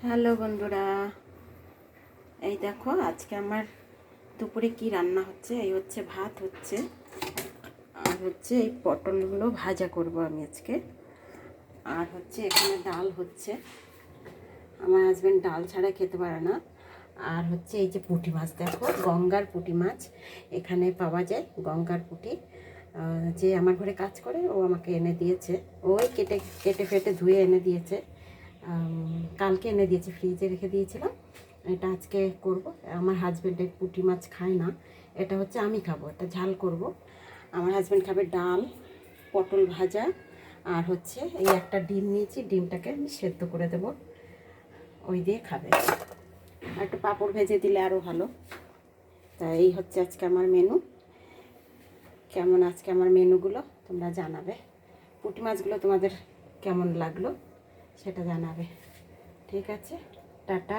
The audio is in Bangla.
হ্যালো বন্ধুরা, এই দেখো আজকে আমার দুপুরে কি রান্না হচ্ছে। এই হচ্ছে ভাত হচ্ছে, আর হচ্ছে এই পটলগুলো ভাজা করব আমি আজকে। আর হচ্ছে এখানে ডাল হচ্ছে, আমার হাজব্যান্ড ডাল ছাড়া খেতে পারে না। আর হচ্ছে এই যে পুঁটি মাছ, দেখো গঙ্গার পুঁটি মাছ এখানে পাওয়া যায়। গঙ্গার পুঁটি যে আমার ঘরে কাজ করে ও আমাকে এনে দিয়েছে, ওই কেটে কেটে ফেটে ধুয়ে এনে দিয়েছে। কালকে এনে দিয়েছে, ফ্রিজে রেখে দিয়েছিলাম। এটা আজকে করব। আমার হাজব্যান্ডের পুঁটি মাছ খায় না, এটা হচ্ছে আমি খাবো, এটা ঝাল করব। আমার হাজব্যান্ড খাবে ডাল, পটল ভাজা, আর হচ্ছে এই একটা ডিম নিয়েছি, ডিমটাকে আমি সেদ্ধ করে দেবো, ওই দিয়ে খাবে। আর একটু পাঁপড় ভেজে দিলে আরও ভালো। তা এই হচ্ছে আজকে আমার মেনু। কেমন আজকে আমার মেনুগুলো তোমরা জানাবে, পুঁটি মাছগুলো তোমাদের কেমন লাগলো সেটা জানাবে। ঠিক আছে, টাটা।